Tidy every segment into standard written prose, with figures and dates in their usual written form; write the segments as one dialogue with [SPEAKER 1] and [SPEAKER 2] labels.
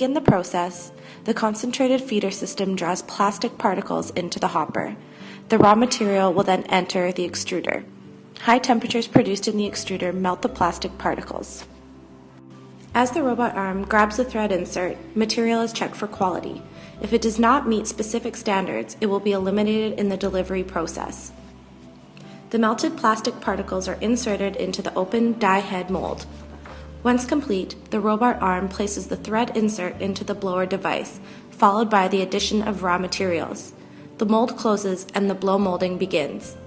[SPEAKER 1] begin the process, the concentrated feeder system draws plastic particles into the hopper. The raw material will then enter the extruder. High temperatures produced in the extruder melt the plastic particles. As the robot arm grabs the thread insert, material is checked for quality. If it does not meet specific standards, it will be eliminated in the delivery process. The melted plastic particles are inserted into the open die head mold. Once complete, the robot arm places the thread insert into the blower device, followed by the addition of raw materials. The mold closes and the blow molding begins.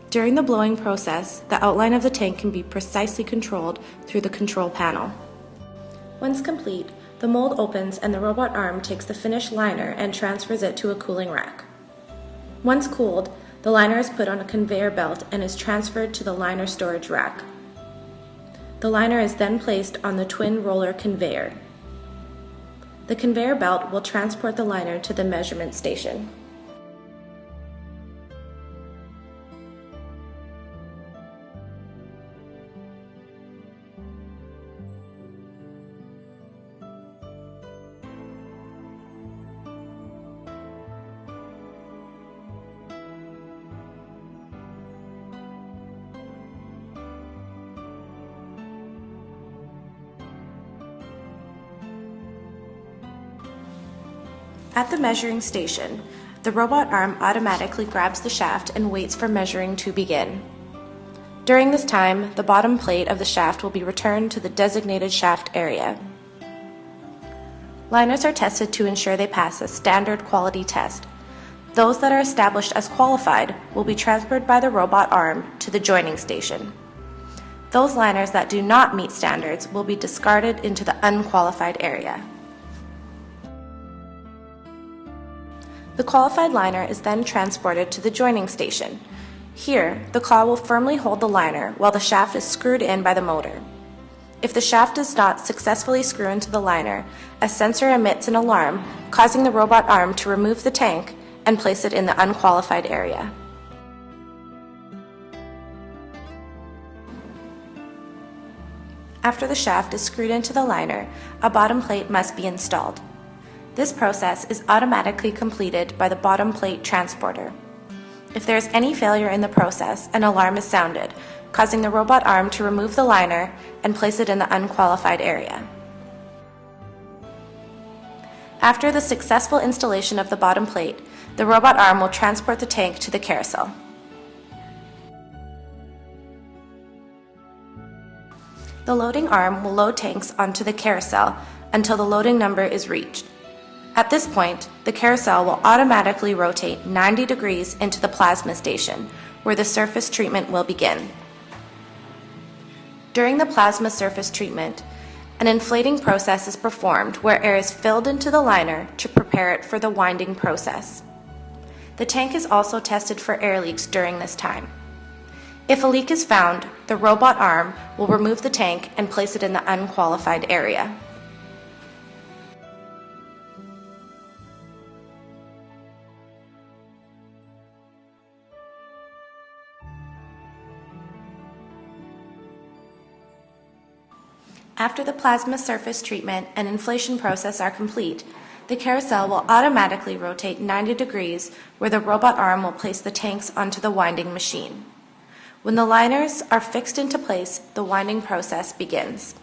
[SPEAKER 1] During the blowing process, the outline of the tank can be precisely controlled through the control panel. Once complete, the mold opens and the robot arm takes the finished liner and transfers it to a cooling rack. Once cooled, the liner is put on a conveyor belt and is transferred to the liner storage rack. The liner is then placed on the twin roller conveyor. The conveyor belt will transport the liner to the measurement station. At the measuring station, the robot arm automatically grabs the shaft and waits for measuring to begin. During this time, the bottom plate of the shaft will be returned to the designated shaft area. Liners are tested to ensure they pass a standard quality test. Those that are established as qualified will be transferred by the robot arm to the joining station. Those liners that do not meet standards will be discarded into the unqualified area. The qualified liner is then transported to the joining station. Here, the claw will firmly hold the liner while the shaft is screwed in by the motor. If the shaft does not successfully screw into the liner, a sensor emits an alarm, causing the robot arm to remove the tank and place it in the unqualified area. After the shaft is screwed into the liner, a bottom plate must be installed. This process is automatically completed by the bottom plate transporter. If there is any failure in the process, an alarm is sounded, causing the robot arm to remove the liner and place it in the unqualified area. After the successful installation of the bottom plate, the robot arm will transport the tank to the carousel. The loading arm will load tanks onto the carousel until the loading number is reached. At this point, the carousel will automatically rotate 90 degrees into the plasma station, where the surface treatment will begin. During the plasma surface treatment, an inflating process is performed where air is filled into the liner to prepare it for the winding process. The tank is also tested for air leaks during this time. If a leak is found, the robot arm will remove the tank and place it in the unqualified area. After the plasma surface treatment and inflation process are complete, the carousel will automatically rotate 90 degrees where the robot arm will place the tanks onto the winding machine. When the liners are fixed into place, the winding process begins.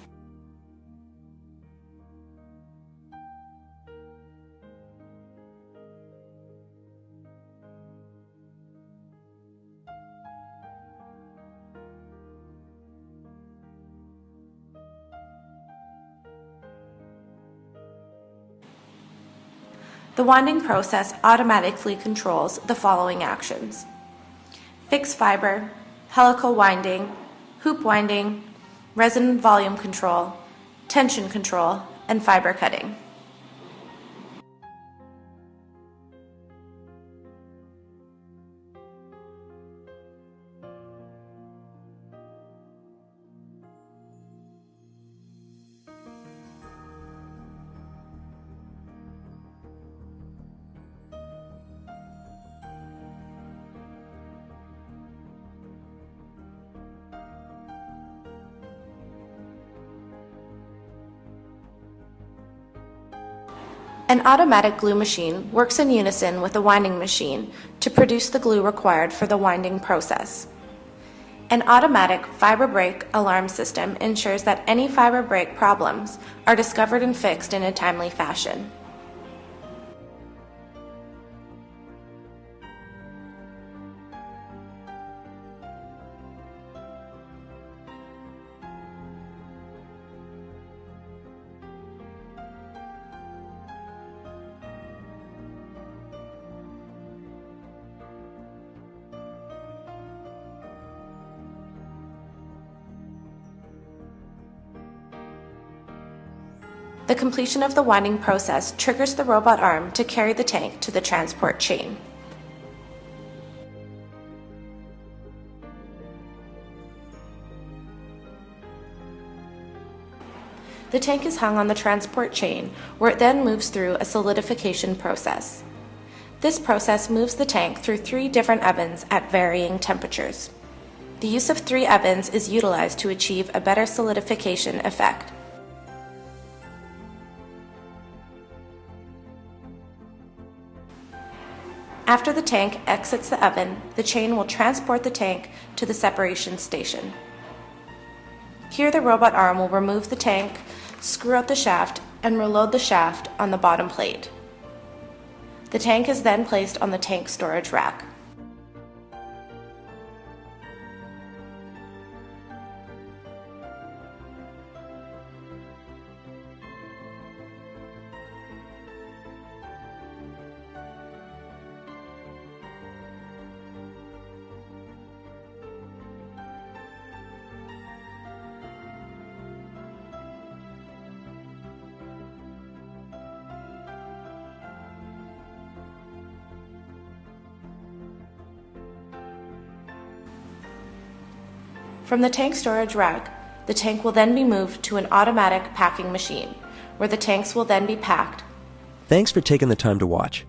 [SPEAKER 1] The winding process automatically controls the following actions: fixed fiber, helical winding, hoop winding, resin volume control, tension control, and fiber cutting. An automatic glue machine works in unison with a winding machine to produce the glue required for the winding process. An automatic fiber break alarm system ensures that any fiber break problems are discovered and fixed in a timely fashion. The completion of the winding process triggers the robot arm to carry the tank to the transport chain. The tank is hung on the transport chain, where it then moves through a solidification process. This process moves the tank through 3 different ovens at varying temperatures. The use of 3 ovens is utilized to achieve a better solidification effect. After the tank exits the oven, the chain will transport the tank to the separation station. Here the robot arm will remove the tank, screw out the shaft, and reload the shaft on the bottom plate. The tank is then placed on the tank storage rack. From the tank storage rack, the tank will then be moved to an automatic packing machine, where the tanks will then be packed.
[SPEAKER 2] Thanks for taking the time to watch.